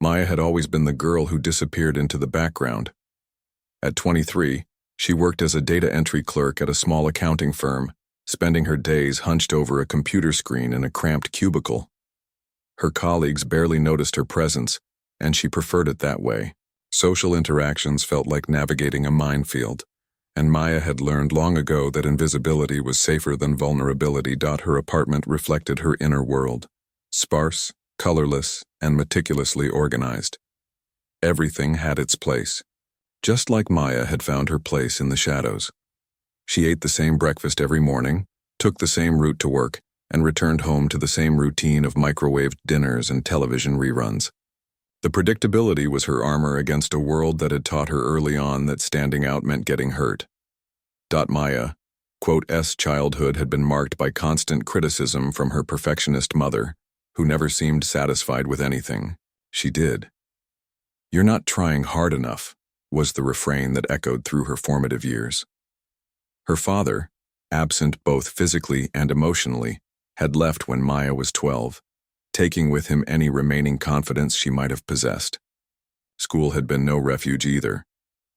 Maya had always been the girl who disappeared into the background. At 23, she worked as a data entry clerk at a small accounting firm, spending her days hunched over a computer screen in a cramped cubicle. Her colleagues barely noticed her presence, and she preferred it that way. Social interactions felt like navigating a minefield, and Maya had learned long ago that invisibility was safer than vulnerability. Her apartment reflected her inner world, sparse, colorless, and meticulously organized. Everything had its place, just like Maya had found her place in the shadows. She ate the same breakfast every morning, took the same route to work, and returned home to the same routine of microwaved dinners and television reruns. The predictability was her armor against a world that had taught her early on that standing out meant getting hurt. Maya's childhood had been marked by constant criticism from her perfectionist mother, who never seemed satisfied with anything she did. "You're not trying hard enough," was the refrain that echoed through her formative years. Her father, absent both physically and emotionally, had left when Maya was 12, taking with him any remaining confidence she might have possessed. School had been no refuge either.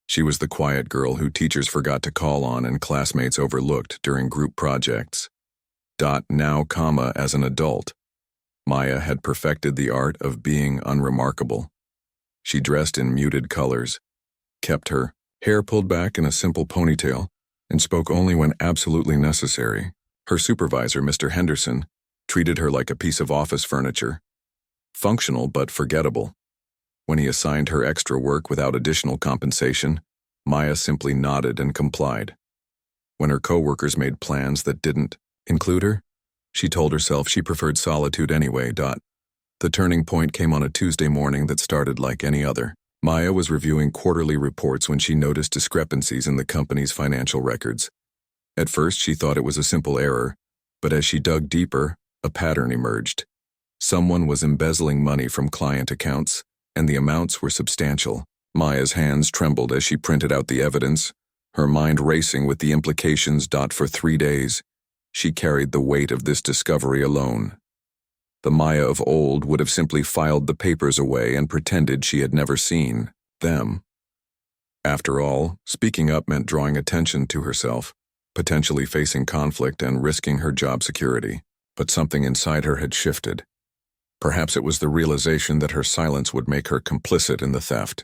She was the quiet girl who teachers forgot to call on and classmates overlooked during group projects. Now, as an adult, Maya had perfected the art of being unremarkable. She dressed in muted colors, kept her hair pulled back in a simple ponytail, and spoke only when absolutely necessary. Her supervisor, Mr. Henderson, treated her like a piece of office furniture, functional but forgettable. When he assigned her extra work without additional compensation, Maya simply nodded and complied. When her coworkers made plans that didn't include her, she told herself she preferred solitude anyway. The turning point came on a Tuesday morning that started like any other. Maya was reviewing quarterly reports when she noticed discrepancies in the company's financial records. At first, she thought it was a simple error, but as she dug deeper, a pattern emerged. Someone was embezzling money from client accounts, and the amounts were substantial. Maya's hands trembled as she printed out the evidence, her mind racing with the implications. For 3 days, she carried the weight of this discovery alone. The Maya of old would have simply filed the papers away and pretended she had never seen them. After all, speaking up meant drawing attention to herself, potentially facing conflict and risking her job security. But something inside her had shifted. Perhaps it was the realization that her silence would make her complicit in the theft.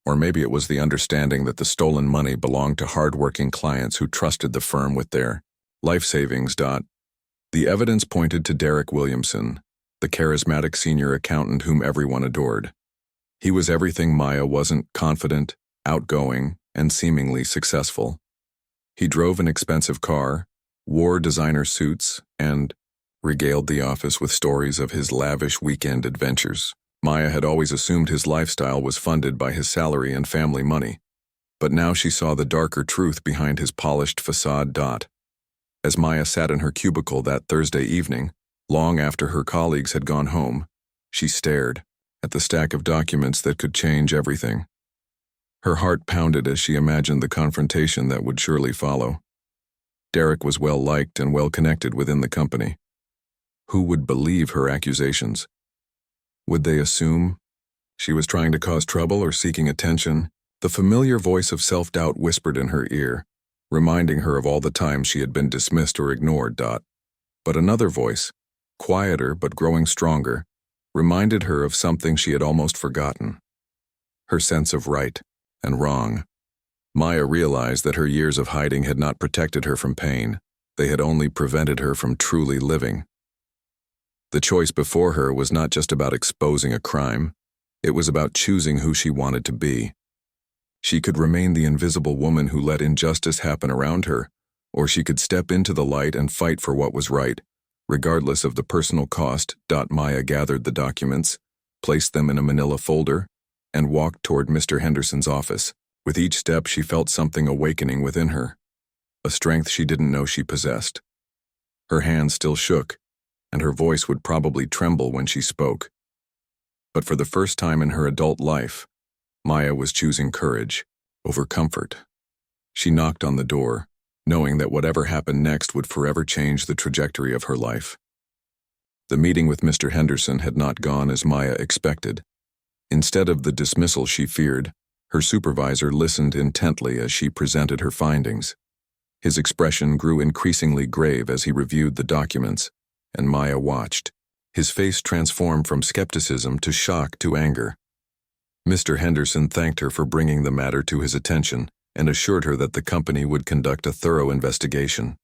Or maybe it was the understanding that the stolen money belonged to hard-working clients who trusted the firm with their life savings. The evidence pointed to Derek Williamson, the charismatic senior accountant whom everyone adored. He was everything Maya wasn't: confident, outgoing, and seemingly successful. He drove an expensive car, wore designer suits, and regaled the office with stories of his lavish weekend adventures. Maya had always assumed his lifestyle was funded by his salary and family money, but now she saw the darker truth behind his polished facade. As Maya sat in her cubicle that Thursday evening, long after her colleagues had gone home, she stared at the stack of documents that could change everything. Her heart pounded as she imagined the confrontation that would surely follow. Derek was well-liked and well-connected within the company. Who would believe her accusations? Would they assume she was trying to cause trouble or seeking attention? The familiar voice of self-doubt whispered in her ear, reminding her of all the times she had been dismissed or ignored. But another voice, quieter but growing stronger, reminded her of something she had almost forgotten: her sense of right and wrong. Maya realized that her years of hiding had not protected her from pain. They had only prevented her from truly living. The choice before her was not just about exposing a crime. It was about choosing who she wanted to be. She could remain the invisible woman who let injustice happen around her, or she could step into the light and fight for what was right, regardless of the personal cost. Maya gathered the documents, placed them in a manila folder, and walked toward Mr. Henderson's office. With each step, she felt something awakening within her, a strength she didn't know she possessed. Her hands still shook, and her voice would probably tremble when she spoke. But for the first time in her adult life, Maya was choosing courage over comfort. She knocked on the door, knowing that whatever happened next would forever change the trajectory of her life. The meeting with Mr. Henderson had not gone as Maya expected. Instead of the dismissal she feared, her supervisor listened intently as she presented her findings. His expression grew increasingly grave as he reviewed the documents, and Maya watched. His face transformed from skepticism to shock to anger. Mr. Henderson thanked her for bringing the matter to his attention and assured her that the company would conduct a thorough investigation.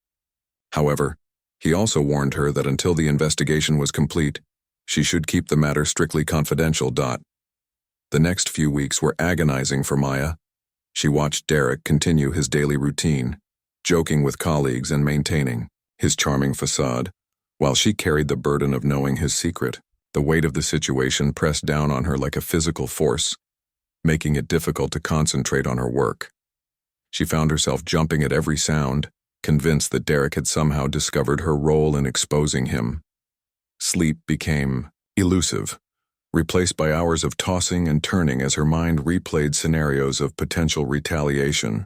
However, he also warned her that until the investigation was complete, she should keep the matter strictly confidential. The next few weeks were agonizing for Maya. She watched Derek continue his daily routine, joking with colleagues and maintaining his charming facade, while she carried the burden of knowing his secret. The weight of the situation pressed down on her like a physical force, making it difficult to concentrate on her work. She found herself jumping at every sound, convinced that Derek had somehow discovered her role in exposing him. Sleep became elusive, replaced by hours of tossing and turning as her mind replayed scenarios of potential retaliation.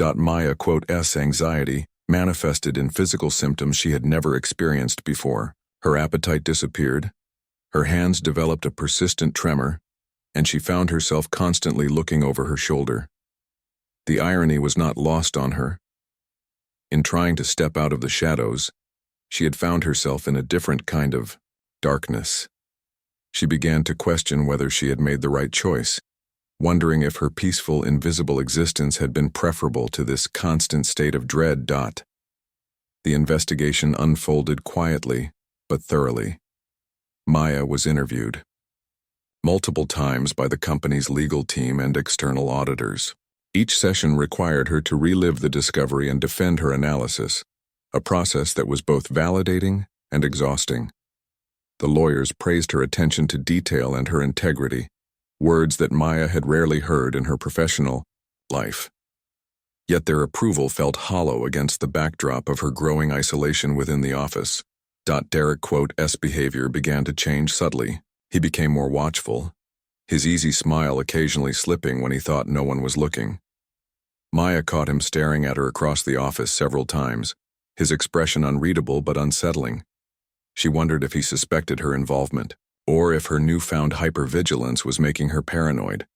Maya's anxiety manifested in physical symptoms she had never experienced before. Her appetite disappeared, her hands developed a persistent tremor, and she found herself constantly looking over her shoulder. The irony was not lost on her. In trying to step out of the shadows, she had found herself in a different kind of darkness. She began to question whether she had made the right choice, wondering if her peaceful, invisible existence had been preferable to this constant state of dread. The investigation unfolded quietly, but thoroughly. Maya was interviewed multiple times by the company's legal team and external auditors. Each session required her to relive the discovery and defend her analysis, a process that was both validating and exhausting. The lawyers praised her attention to detail and her integrity, words that Maya had rarely heard in her professional life. Yet their approval felt hollow against the backdrop of her growing isolation within the office. Derek's behavior began to change subtly. He became more watchful, his easy smile occasionally slipping when he thought no one was looking. Maya caught him staring at her across the office several times, his expression unreadable but unsettling. She wondered if he suspected her involvement, or if her newfound hypervigilance was making her paranoid.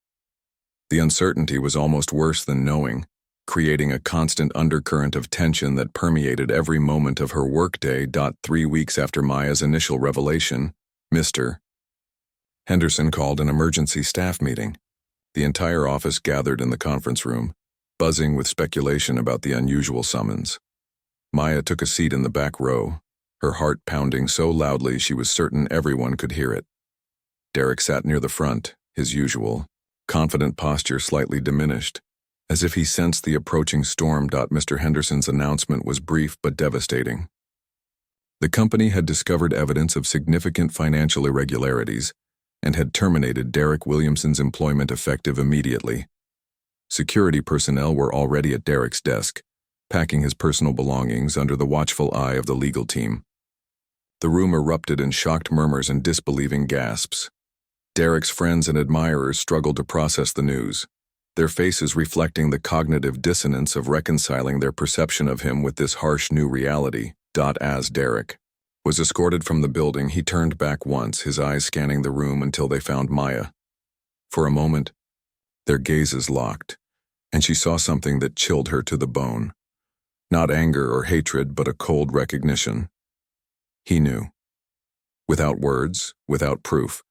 The uncertainty was almost worse than knowing, creating a constant undercurrent of tension that permeated every moment of her workday. 3 weeks after Maya's initial revelation, Mr. Henderson called an emergency staff meeting. The entire office gathered in the conference room, buzzing with speculation about the unusual summons. Maya took a seat in the back row, her heart pounding so loudly she was certain everyone could hear it. Derek sat near the front, his usual, confident posture slightly diminished, as if he sensed the approaching storm. Mr. Henderson's announcement was brief but devastating. The company had discovered evidence of significant financial irregularities and had terminated Derek Williamson's employment effective immediately. Security personnel were already at Derek's desk, packing his personal belongings under the watchful eye of the legal team. The room erupted in shocked murmurs and disbelieving gasps. Derek's friends and admirers struggled to process the news, their faces reflecting the cognitive dissonance of reconciling their perception of him with this harsh new reality. As Derek was escorted from the building, he turned back once, his eyes scanning the room until they found Maya. For a moment, their gazes locked, and she saw something that chilled her to the bone. Not anger or hatred, but a cold recognition. He knew. Without words, without proof,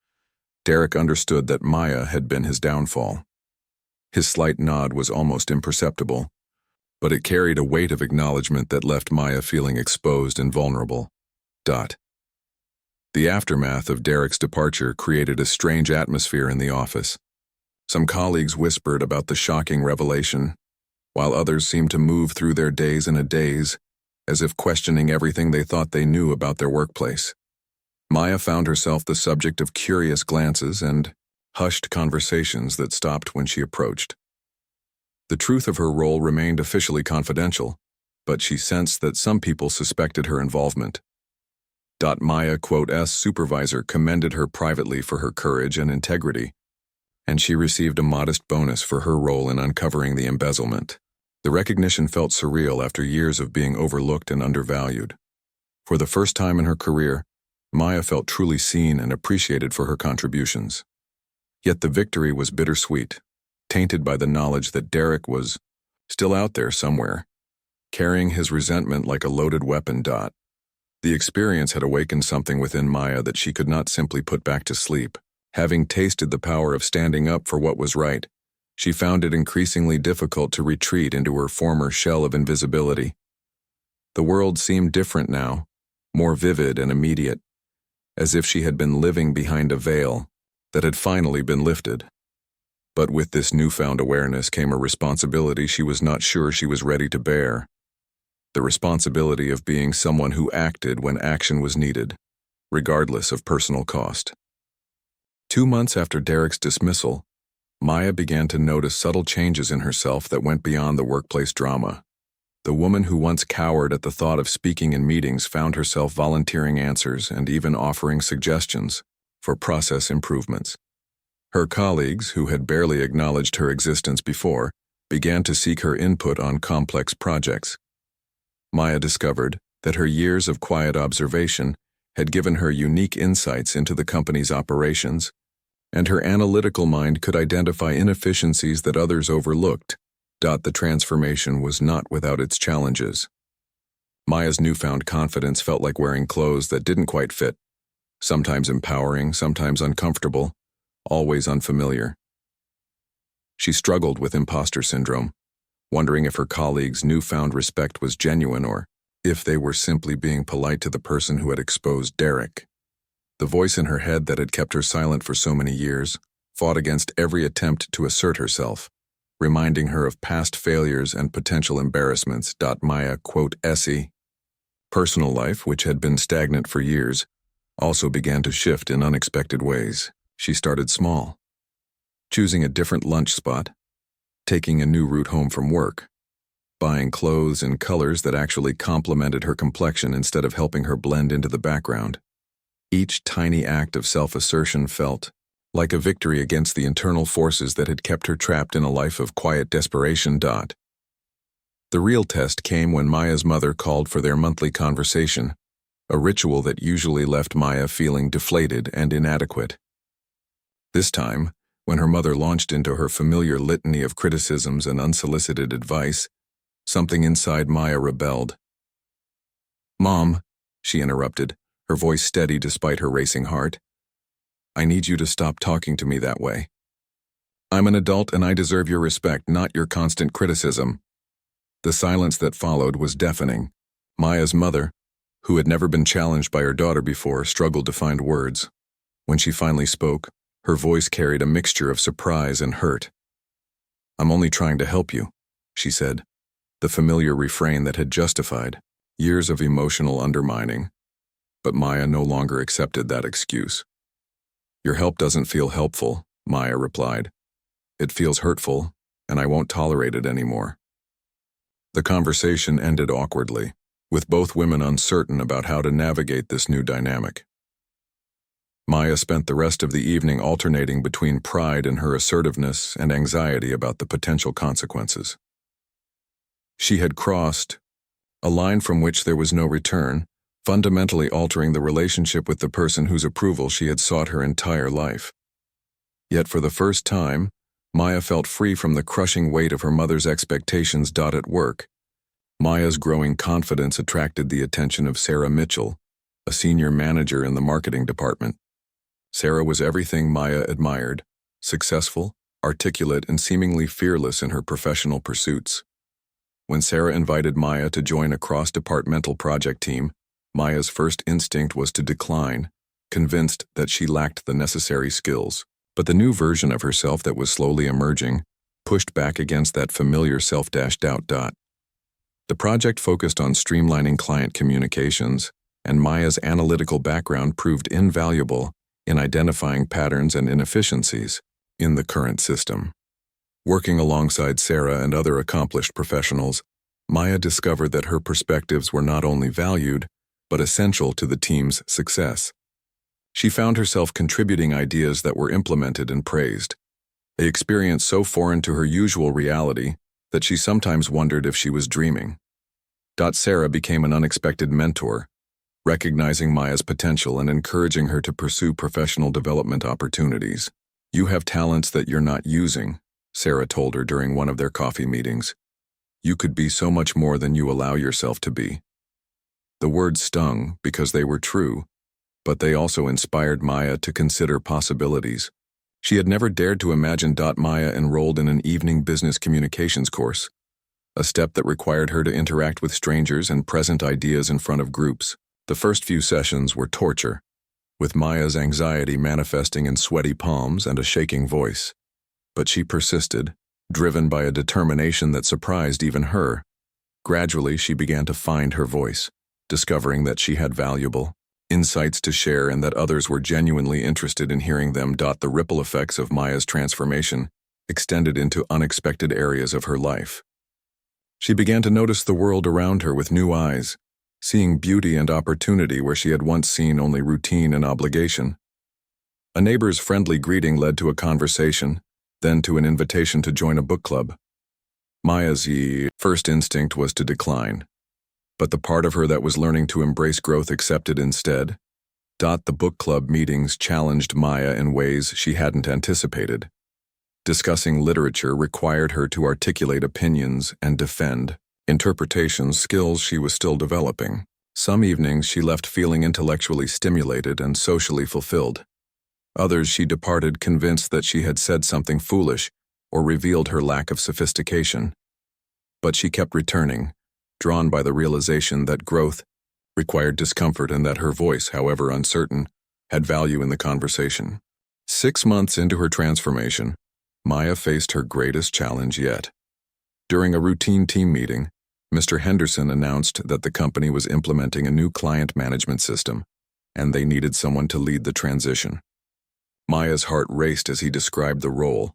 Derek understood that Maya had been his downfall. His slight nod was almost imperceptible, but it carried a weight of acknowledgement that left Maya feeling exposed and vulnerable. The aftermath of Derek's departure created a strange atmosphere in the office. Some colleagues whispered about the shocking revelation, while others seemed to move through their days in a daze, as if questioning everything they thought they knew about their workplace. Maya found herself the subject of curious glances and hushed conversations that stopped when she approached. The truth of her role remained officially confidential, but she sensed that some people suspected her involvement. Maya's supervisor commended her privately for her courage and integrity, and she received a modest bonus for her role in uncovering the embezzlement. The recognition felt surreal after years of being overlooked and undervalued. For the first time in her career, Maya felt truly seen and appreciated for her contributions. Yet the victory was bittersweet, tainted by the knowledge that Derek was still out there somewhere, carrying his resentment like a loaded weapon. The experience had awakened something within Maya that she could not simply put back to sleep. Having tasted the power of standing up for what was right, she found it increasingly difficult to retreat into her former shell of invisibility. The world seemed different now, more vivid and immediate, as if she had been living behind a veil that had finally been lifted. But with this newfound awareness came a responsibility she was not sure she was ready to bear. The responsibility of being someone who acted when action was needed, regardless of personal cost. 2 months after Derek's dismissal, Maya began to notice subtle changes in herself that went beyond the workplace drama. The woman who once cowered at the thought of speaking in meetings found herself volunteering answers and even offering suggestions for process improvements. Her colleagues, who had barely acknowledged her existence before, began to seek her input on complex projects. Maya discovered that her years of quiet observation had given her unique insights into the company's operations, and her analytical mind could identify inefficiencies that others overlooked. The transformation was not without its challenges. Maya's newfound confidence felt like wearing clothes that didn't quite fit, sometimes empowering, sometimes uncomfortable, always unfamiliar. She struggled with imposter syndrome, wondering if her colleagues' newfound respect was genuine or if they were simply being polite to the person who had exposed Derek. The voice in her head that had kept her silent for so many years fought against every attempt to assert herself, reminding her of past failures and potential embarrassments. Maya, Essie. Personal life, which had been stagnant for years, also began to shift in unexpected ways. She started small, choosing a different lunch spot, taking a new route home from work, buying clothes in colors that actually complemented her complexion instead of helping her blend into the background. Each tiny act of self-assertion felt like a victory against the internal forces that had kept her trapped in a life of quiet desperation. The real test came when Maya's mother called for their monthly conversation, a ritual that usually left Maya feeling deflated and inadequate. This time, when her mother launched into her familiar litany of criticisms and unsolicited advice, something inside Maya rebelled. "Mom," she interrupted, her voice steady despite her racing heart, "I need you to stop talking to me that way. I'm an adult and I deserve your respect, not your constant criticism." The silence that followed was deafening. Maya's mother, who had never been challenged by her daughter before, struggled to find words. When she finally spoke, her voice carried a mixture of surprise and hurt. "I'm only trying to help you," she said, the familiar refrain that had justified years of emotional undermining. But Maya no longer accepted that excuse. "Your help doesn't feel helpful," Maya replied. "It feels hurtful, and I won't tolerate it anymore." The conversation ended awkwardly, with both women uncertain about how to navigate this new dynamic. Maya spent the rest of the evening alternating between pride in her assertiveness and anxiety about the potential consequences. She had crossed a line from which there was no return, fundamentally altering the relationship with the person whose approval she had sought her entire life. Yet for the first time, Maya felt free from the crushing weight of her mother's expectations. At work, Maya's growing confidence attracted the attention of Sarah Mitchell, a senior manager in the marketing department. Sarah was everything Maya admired: successful, articulate, and seemingly fearless in her professional pursuits. When Sarah invited Maya to join a cross-departmental project team, Maya's first instinct was to decline, convinced that she lacked the necessary skills. But the new version of herself that was slowly emerging pushed back against that familiar self-doubt. The project focused on streamlining client communications, and Maya's analytical background proved invaluable in identifying patterns and inefficiencies in the current system. Working alongside Sarah and other accomplished professionals, Maya discovered that her perspectives were not only valued, but essential to the team's success. She found herself contributing ideas that were implemented and praised, an experience so foreign to her usual reality that she sometimes wondered if she was dreaming. Sarah became an unexpected mentor, recognizing Maya's potential and encouraging her to pursue professional development opportunities. You have talents that you're not using, Sarah told her during one of their coffee meetings. You could be so much more than you allow yourself to be. The words stung because they were true, but they also inspired Maya to consider possibilities. She had never dared to imagine. Maya enrolled in an evening business communications course, a step that required her to interact with strangers and present ideas in front of groups. The first few sessions were torture, with Maya's anxiety manifesting in sweaty palms and a shaking voice. But she persisted, driven by a determination that surprised even her. Gradually, she began to find her voice, discovering that she had valuable insights to share and that others were genuinely interested in hearing them. The ripple effects of Maya's transformation extended into unexpected areas of her life. She began to notice the world around her with new eyes, seeing beauty and opportunity where she had once seen only routine and obligation. A neighbor's friendly greeting led to a conversation, then to an invitation to join a book club. Maya's first instinct was to decline, but the part of her that was learning to embrace growth accepted instead. The book club meetings challenged Maya in ways she hadn't anticipated. Discussing literature required her to articulate opinions and defend interpretation skills she was still developing. Some evenings she left feeling intellectually stimulated and socially fulfilled. Others she departed convinced that she had said something foolish or revealed her lack of sophistication. But she kept returning, drawn by the realization that growth required discomfort and that her voice, however uncertain, had value in the conversation. 6 months into her transformation, Maya faced her greatest challenge yet. During a routine team meeting, Mr. Henderson announced that the company was implementing a new client management system, and they needed someone to lead the transition. Maya's heart raced as he described the role.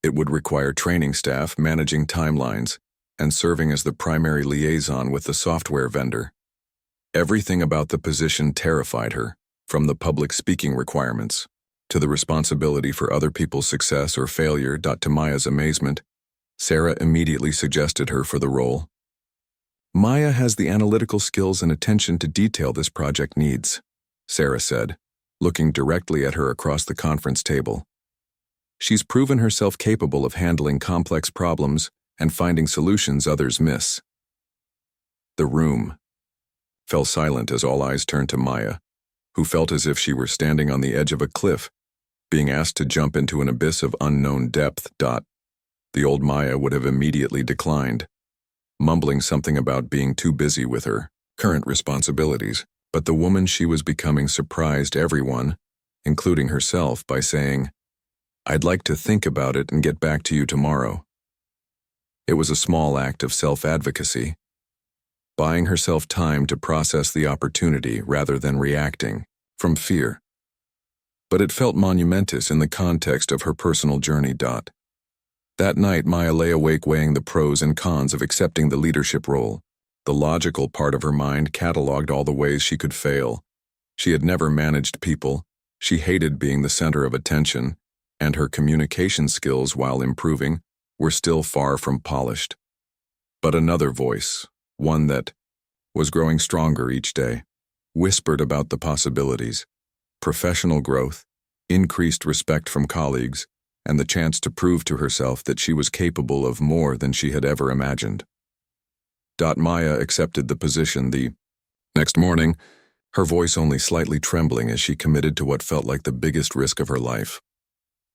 It would require training staff, managing timelines, and serving as the primary liaison with the software vendor. Everything about the position terrified her, from the public speaking requirements to the responsibility for other people's success or failure. To Maya's amazement, Sarah immediately suggested her for the role. Maya has the analytical skills and attention to detail this project needs, Sarah said, looking directly at her across the conference table. She's proven herself capable of handling complex problems and finding solutions others miss. The room fell silent as all eyes turned to Maya, who felt as if she were standing on the edge of a cliff, being asked to jump into an abyss of unknown depth. The old Maya would have immediately declined, mumbling something about being too busy with her current responsibilities. But the woman she was becoming surprised everyone, including herself, by saying, "I'd like to think about it and get back to you tomorrow." It was a small act of self-advocacy, buying herself time to process the opportunity rather than reacting from fear. But it felt monumentous in the context of her personal journey. That night, Maya lay awake weighing the pros and cons of accepting the leadership role. The logical part of her mind cataloged all the ways she could fail. She had never managed people, she hated being the center of attention, and her communication skills, while improving, were still far from polished. But another voice, one that was growing stronger each day, whispered about the possibilities: professional growth, increased respect from colleagues, and the chance to prove to herself that she was capable of more than she had ever imagined. Maya accepted the position the next morning, her voice only slightly trembling as she committed to what felt like the biggest risk of her life.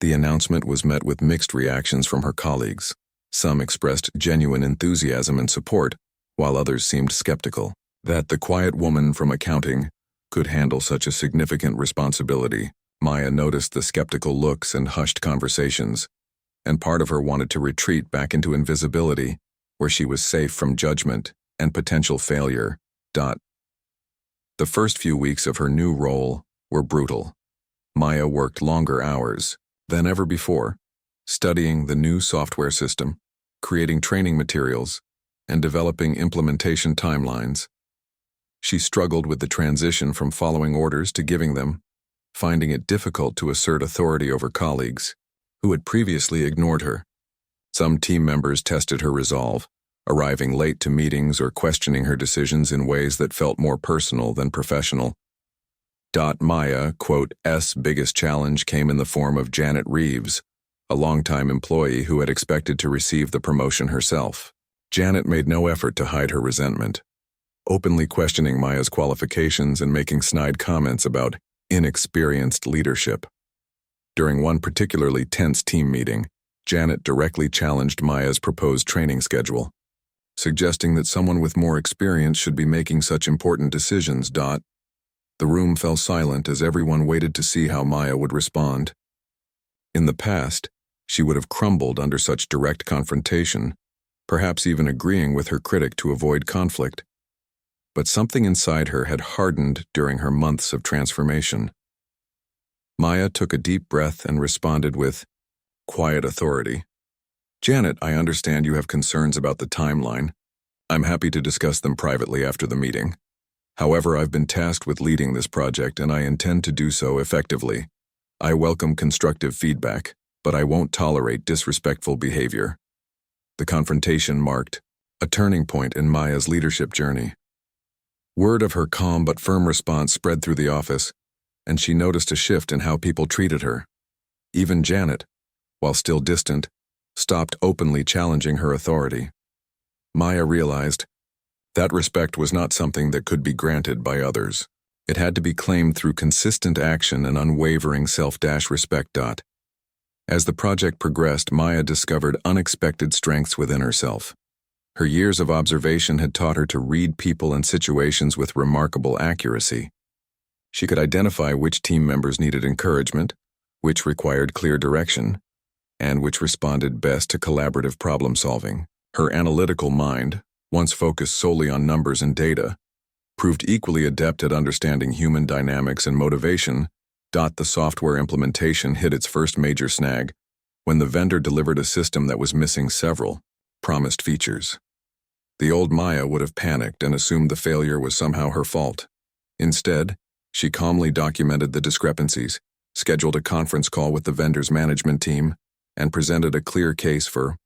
The announcement was met with mixed reactions from her colleagues. Some expressed genuine enthusiasm and support, while others seemed skeptical that the quiet woman from accounting could handle such a significant responsibility. Maya noticed the skeptical looks and hushed conversations, and part of her wanted to retreat back into invisibility, where she was safe from judgment and potential failure. The first few weeks of her new role were brutal. Maya worked longer hours than ever before, studying the new software system, creating training materials, and developing implementation timelines. She struggled with the transition from following orders to giving them, finding it difficult to assert authority over colleagues who had previously ignored her. Some team members tested her resolve, arriving late to meetings or questioning her decisions in ways that felt more personal than professional. Maya, S biggest challenge came in the form of Janet Reeves, a longtime employee who had expected to receive the promotion herself. Janet made no effort to hide her resentment, openly questioning Maya's qualifications and making snide comments about inexperienced leadership. During one particularly tense team meeting, Janet directly challenged Maya's proposed training schedule, suggesting that someone with more experience should be making such important decisions. The room fell silent as everyone waited to see how Maya would respond. In the past, she would have crumbled under such direct confrontation, perhaps even agreeing with her critic to avoid conflict. But something inside her had hardened during her months of transformation. Maya took a deep breath and responded with quiet authority. "Janet, I understand you have concerns about the timeline. I'm happy to discuss them privately after the meeting. However, I've been tasked with leading this project and I intend to do so effectively. I welcome constructive feedback, but I won't tolerate disrespectful behavior." The confrontation marked a turning point in Maya's leadership journey. Word of her calm but firm response spread through the office, and she noticed a shift in how people treated her. Even Janet, while still distant, stopped openly challenging her authority. Maya realized that respect was not something that could be granted by others. It had to be claimed through consistent action and unwavering self-respect. As the project progressed, Maya discovered unexpected strengths within herself. Her years of observation had taught her to read people and situations with remarkable accuracy. She could identify which team members needed encouragement, which required clear direction, and which responded best to collaborative problem-solving. Her analytical mind, once focused solely on numbers and data, proved equally adept at understanding human dynamics and motivation. The software implementation hit its first major snag when the vendor delivered a system that was missing several promised features. The old Maya would have panicked and assumed the failure was somehow her fault. Instead, she calmly documented the discrepancies, scheduled a conference call with the vendor's management team, and presented a clear case for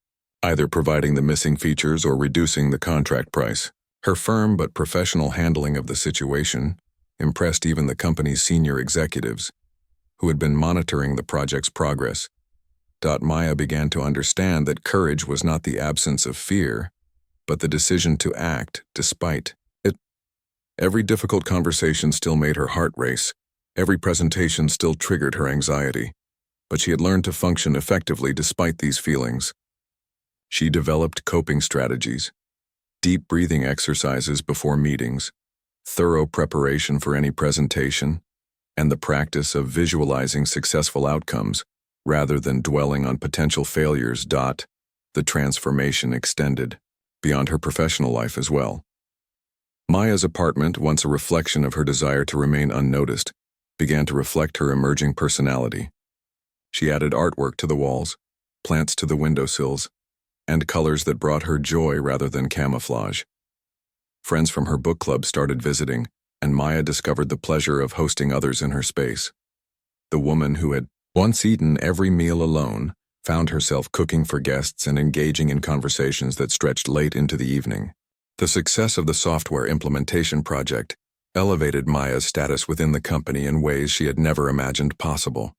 either providing the missing features or reducing the contract price. Her firm but professional handling of the situation impressed even the company's senior executives, who had been monitoring the project's progress. Maya began to understand that courage was not the absence of fear, but the decision to act despite it. Every difficult conversation still made her heart race. Every presentation still triggered her anxiety, but she had learned to function effectively despite these feelings. She developed coping strategies, deep breathing exercises before meetings, thorough preparation for any presentation, and the practice of visualizing successful outcomes rather than dwelling on potential failures. The transformation extended beyond her professional life as well. Maya's apartment, once a reflection of her desire to remain unnoticed, began to reflect her emerging personality. She added artwork to the walls, plants to the windowsills, and colors that brought her joy rather than camouflage. Friends from her book club started visiting, and Maya discovered the pleasure of hosting others in her space. The woman who had once eaten every meal alone found herself cooking for guests and engaging in conversations that stretched late into the evening. The success of the software implementation project elevated Maya's status within the company in ways she had never imagined possible.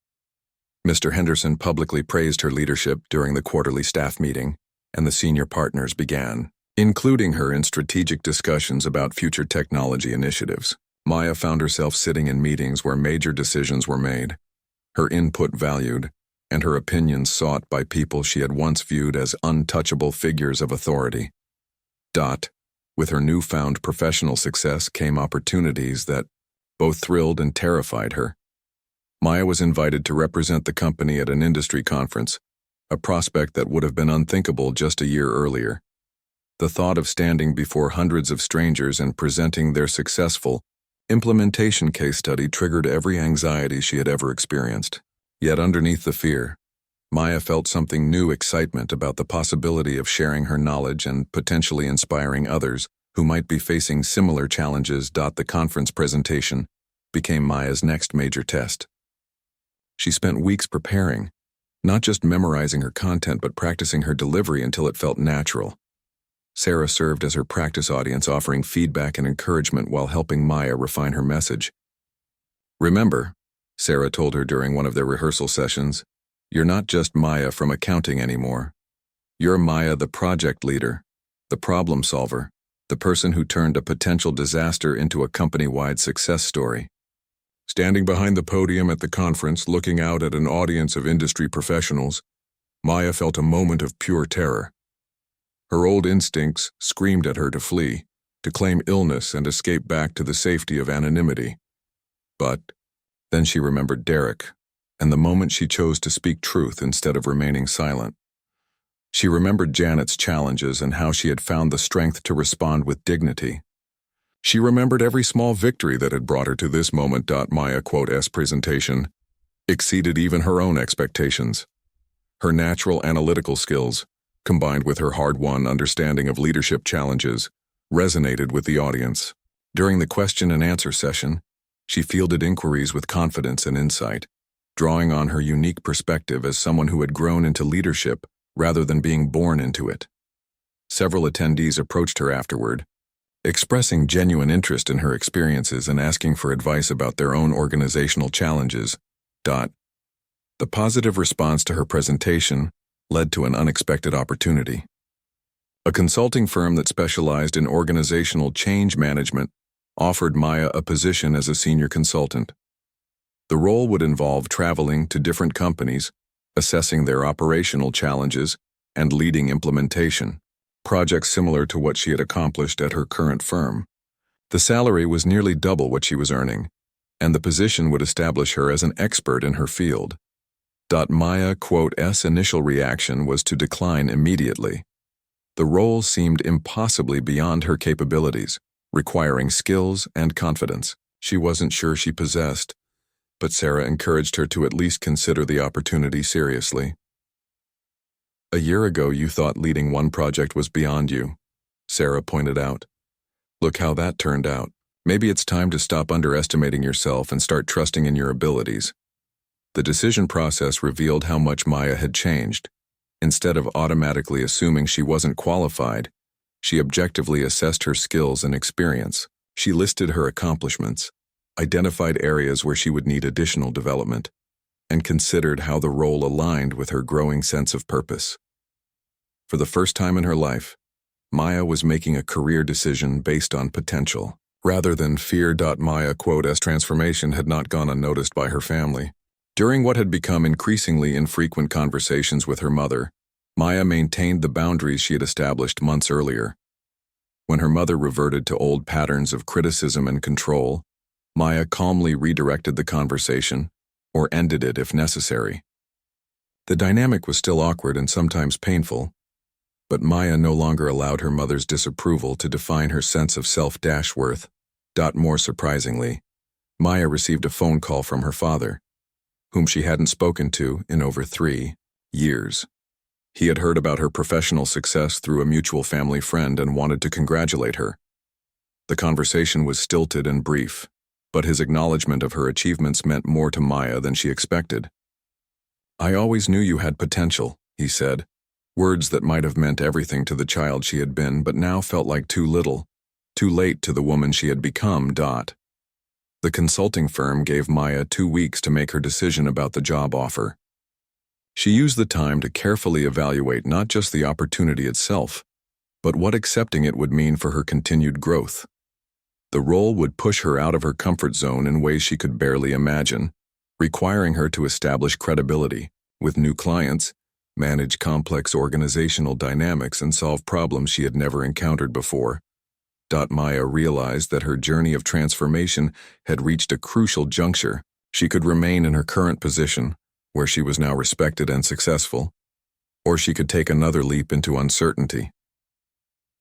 Mr. Henderson publicly praised her leadership during the quarterly staff meeting, and the senior partners began including her in strategic discussions about future technology initiatives. Maya found herself sitting in meetings where major decisions were made, her input valued, and her opinions sought by people she had once viewed as untouchable figures of authority. With her newfound professional success came opportunities that both thrilled and terrified her. Maya was invited to represent the company at an industry conference, a prospect that would have been unthinkable just a year earlier. The thought of standing before hundreds of strangers and presenting their successful implementation case study triggered every anxiety she had ever experienced. Yet underneath the fear, Maya felt something new: excitement about the possibility of sharing her knowledge and potentially inspiring others who might be facing similar challenges. The conference presentation became Maya's next major test. She spent weeks preparing, not just memorizing her content but practicing her delivery until it felt natural. Sarah served as her practice audience, offering feedback and encouragement while helping Maya refine her message. Remember, Sarah told her during one of their rehearsal sessions, you're not just Maya from accounting anymore. You're Maya, the project leader, the problem solver, the person who turned a potential disaster into a company-wide success story. Standing behind the podium at the conference, looking out at an audience of industry professionals, Maya felt a moment of pure terror. Her old instincts screamed at her to flee, to claim illness and escape back to the safety of anonymity. But then she remembered Derek, and the moment she chose to speak truth instead of remaining silent. She remembered Janet's challenges and how she had found the strength to respond with dignity. She remembered every small victory that had brought her to this moment. Maya quote-s presentation exceeded even her own expectations. Her natural analytical skills, combined with her hard-won understanding of leadership challenges, resonated with the audience. During the question and answer session, she fielded inquiries with confidence and insight, drawing on her unique perspective as someone who had grown into leadership rather than being born into it. Several attendees approached her afterward, expressing genuine interest in her experiences and asking for advice about their own organizational challenges. The positive response to her presentation led to an unexpected opportunity. A consulting firm that specialized in organizational change management offered Maya a position as a senior consultant. The role would involve traveling to different companies, assessing their operational challenges, and leading implementation, projects similar to what she had accomplished at her current firm. The salary was nearly double what she was earning, and the position would establish her as an expert in her field. Maya quote-s initial reaction was to decline immediately. The role seemed impossibly beyond her capabilities, requiring skills and confidence she wasn't sure she possessed, but Sarah encouraged her to at least consider the opportunity seriously. A year ago, you thought leading one project was beyond you, Sarah pointed out. Look how that turned out. Maybe it's time to stop underestimating yourself and start trusting in your abilities. The decision process revealed how much Maya had changed. Instead of automatically assuming she wasn't qualified, she objectively assessed her skills and experience. She listed her accomplishments, identified areas where she would need additional development, and considered how the role aligned with her growing sense of purpose. For the first time in her life, Maya was making a career decision based on potential, rather than fear. Maya quote-s transformation had not gone unnoticed by her family. During what had become increasingly infrequent conversations with her mother, Maya maintained the boundaries she had established months earlier. When her mother reverted to old patterns of criticism and control, Maya calmly redirected the conversation, or ended it if necessary. The dynamic was still awkward and sometimes painful, but Maya no longer allowed her mother's disapproval to define her sense of self-worth. More surprisingly, Maya received a phone call from her father, whom she hadn't spoken to in over 3 years. He had heard about her professional success through a mutual family friend and wanted to congratulate her. The conversation was stilted and brief, but his acknowledgement of her achievements meant more to Maya than she expected. I always knew you had potential, he said, words that might have meant everything to the child she had been but now felt like too little, too late to the woman she had become. The consulting firm gave Maya 2 weeks to make her decision about the job offer. She used the time to carefully evaluate not just the opportunity itself, but what accepting it would mean for her continued growth. The role would push her out of her comfort zone in ways she could barely imagine, requiring her to establish credibility with new clients, manage complex organizational dynamics, and solve problems she had never encountered before. Maya realized that her journey of transformation had reached a crucial juncture. She could remain in her current position, where she was now respected and successful, or she could take another leap into uncertainty.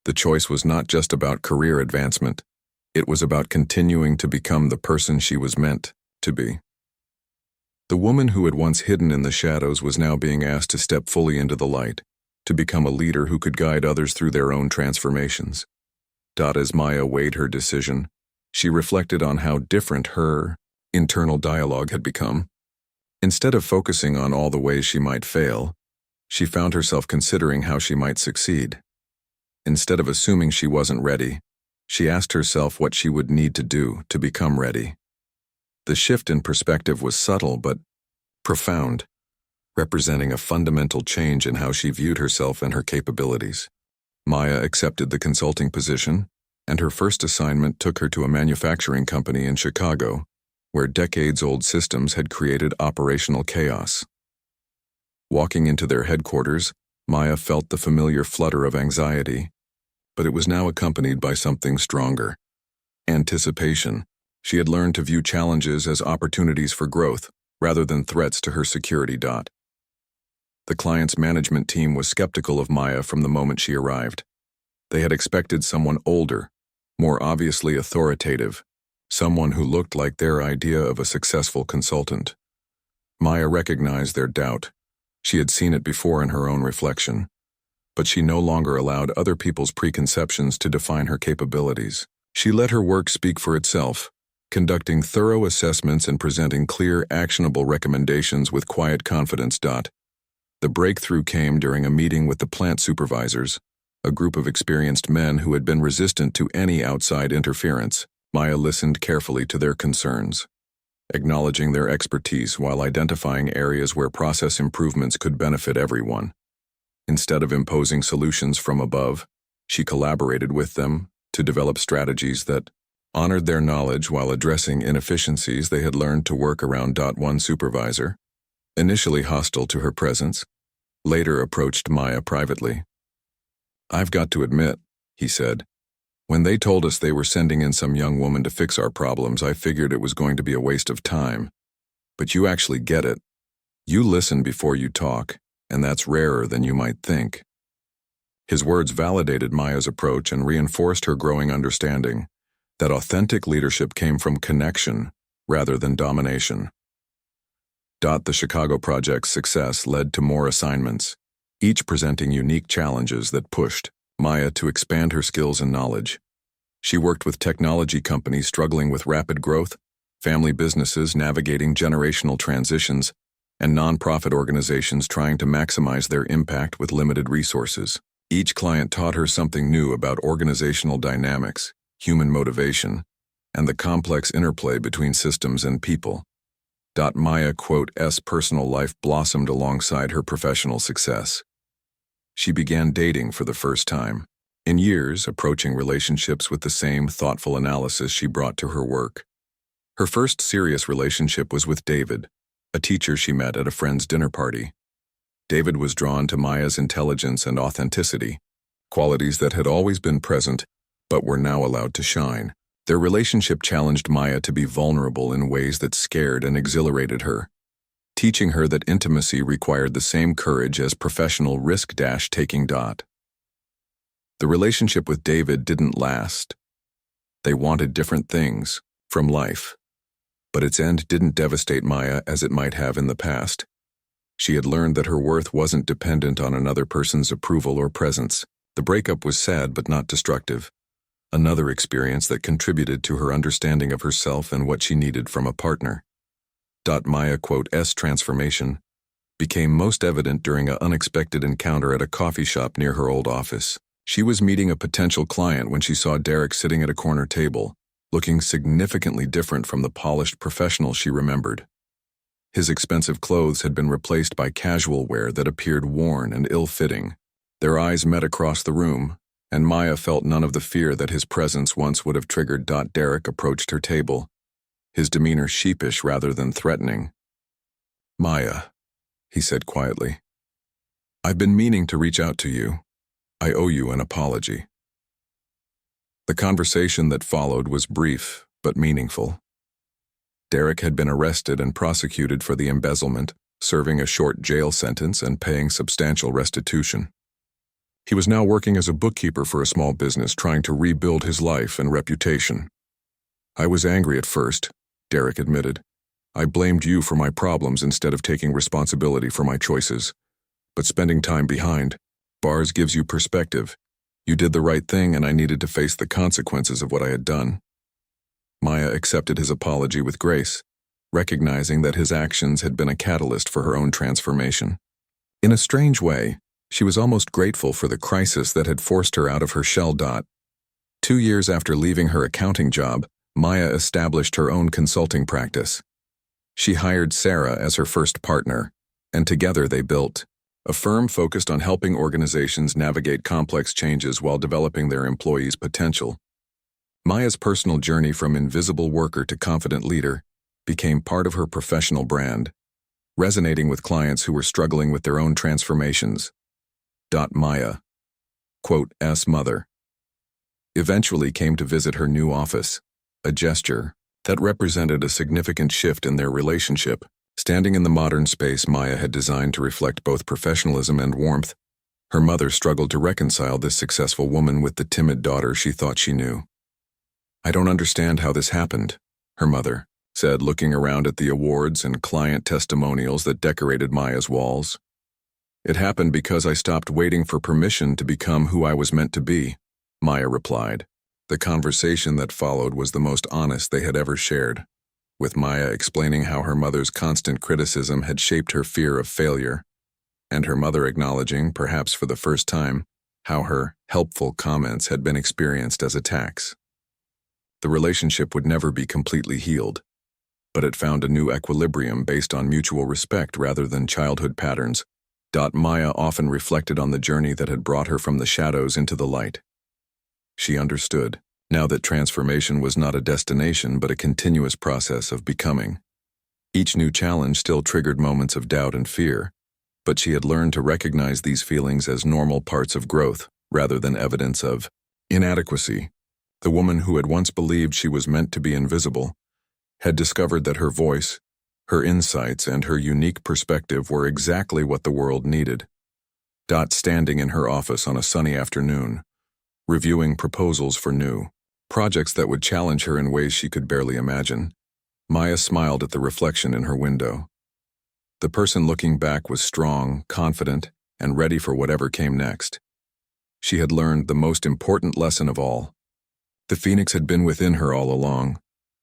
The choice was not just about career advancement. It was about continuing to become the person she was meant to be. The woman who had once hidden in the shadows was now being asked to step fully into the light, to become a leader who could guide others through their own transformations. As Maya weighed her decision, she reflected on how different her internal dialogue had become. Instead of focusing on all the ways she might fail, she found herself considering how she might succeed. Instead of assuming she wasn't ready, she asked herself what she would need to do to become ready. The shift in perspective was subtle but profound, representing a fundamental change in how she viewed herself and her capabilities. Maya accepted the consulting position, and her first assignment took her to a manufacturing company in Chicago, where decades-old systems had created operational chaos. Walking into their headquarters, Maya felt the familiar flutter of anxiety, but it was now accompanied by something stronger: anticipation. She had learned to view challenges as opportunities for growth, rather than threats to her security. The client's management team was skeptical of Maya from the moment she arrived. They had expected someone older, more obviously authoritative, someone who looked like their idea of a successful consultant. Maya recognized their doubt. She had seen it before in her own reflection, but she no longer allowed other people's preconceptions to define her capabilities. She let her work speak for itself, conducting thorough assessments and presenting clear, actionable recommendations with quiet confidence. The breakthrough came during a meeting with the plant supervisors, a group of experienced men who had been resistant to any outside interference. Maya listened carefully to their concerns, acknowledging their expertise while identifying areas where process improvements could benefit everyone. Instead of imposing solutions from above, she collaborated with them to develop strategies that honored their knowledge while addressing inefficiencies they had learned to work around. One supervisor, initially hostile to her presence, later approached Maya privately. "I've got to admit," he said, "when they told us they were sending in some young woman to fix our problems, I figured it was going to be a waste of time. But you actually get it. You listen before you talk, and that's rarer than you might think." His words validated Maya's approach and reinforced her growing understanding that authentic leadership came from connection rather than domination. The Chicago project's success led to more assignments, each presenting unique challenges that pushed Maya to expand her skills and knowledge. She worked with technology companies struggling with rapid growth, family businesses navigating generational transitions, and nonprofit organizations trying to maximize their impact with limited resources. Each client taught her something new about organizational dynamics, human motivation, and the complex interplay between systems and people. Maya's personal life blossomed alongside her professional success. She began dating for the first time, in years approaching relationships with the same thoughtful analysis she brought to her work. Her first serious relationship was with David, a teacher she met at a friend's dinner party. David was drawn to Maya's intelligence and authenticity, qualities that had always been present but were now allowed to shine. Their relationship challenged Maya to be vulnerable in ways that scared and exhilarated her, teaching her that intimacy required the same courage as professional risk-taking. The relationship with David didn't last. They wanted different things from life, but its end didn't devastate Maya as it might have in the past. She had learned that her worth wasn't dependent on another person's approval or presence. The breakup was sad but not destructive. Another experience that contributed to her understanding of herself and what she needed from a partner. Maya's transformation became most evident during an unexpected encounter at a coffee shop near her old office. She was meeting a potential client when she saw Derek sitting at a corner table, looking significantly different from the polished professional she remembered. His expensive clothes had been replaced by casual wear that appeared worn and ill-fitting. Their eyes met across the room, and Maya felt none of the fear that his presence once would have triggered. Derek approached her table, his demeanor sheepish rather than threatening. "Maya," he said quietly, "I've been meaning to reach out to you. I owe you an apology." The conversation that followed was brief but meaningful. Derek had been arrested and prosecuted for the embezzlement, serving a short jail sentence and paying substantial restitution. He was now working as a bookkeeper for a small business, trying to rebuild his life and reputation. "I was angry at first," Derek admitted. "I blamed you for my problems instead of taking responsibility for my choices. But spending time behind bars gives you perspective. You did the right thing, and I needed to face the consequences of what I had done." Maya accepted his apology with grace, recognizing that his actions had been a catalyst for her own transformation. In a strange way, she was almost grateful for the crisis that had forced her out of her shell. 2 years after leaving her accounting job, Maya established her own consulting practice. She hired Sarah as her first partner, and together they built a firm focused on helping organizations navigate complex changes while developing their employees' potential. Maya's personal journey from invisible worker to confident leader became part of her professional brand, resonating with clients who were struggling with their own transformations. Maya, quote,'s mother, eventually came to visit her new office, a gesture that represented a significant shift in their relationship. Standing in the modern space Maya had designed to reflect both professionalism and warmth, her mother struggled to reconcile this successful woman with the timid daughter she thought she knew. "I don't understand how this happened," her mother said, looking around at the awards and client testimonials that decorated Maya's walls. "It happened because I stopped waiting for permission to become who I was meant to be," Maya replied. The conversation that followed was the most honest they had ever shared, with Maya explaining how her mother's constant criticism had shaped her fear of failure, and her mother acknowledging, perhaps for the first time, how her helpful comments had been experienced as attacks. The relationship would never be completely healed, but it found a new equilibrium based on mutual respect rather than childhood patterns. Maya often reflected on the journey that had brought her from the shadows into the light. She understood, now that transformation was not a destination but a continuous process of becoming. Each new challenge still triggered moments of doubt and fear, but she had learned to recognize these feelings as normal parts of growth rather than evidence of inadequacy. The woman who had once believed she was meant to be invisible had discovered that her voice, her insights, and her unique perspective were exactly what the world needed. Standing in her office on a sunny afternoon, reviewing proposals for new projects that would challenge her in ways she could barely imagine, Maya smiled at the reflection in her window. The person looking back was strong, confident, and ready for whatever came next. She had learned the most important lesson of all. The phoenix had been within her all along,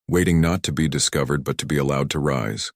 waiting not to be discovered but to be allowed to rise.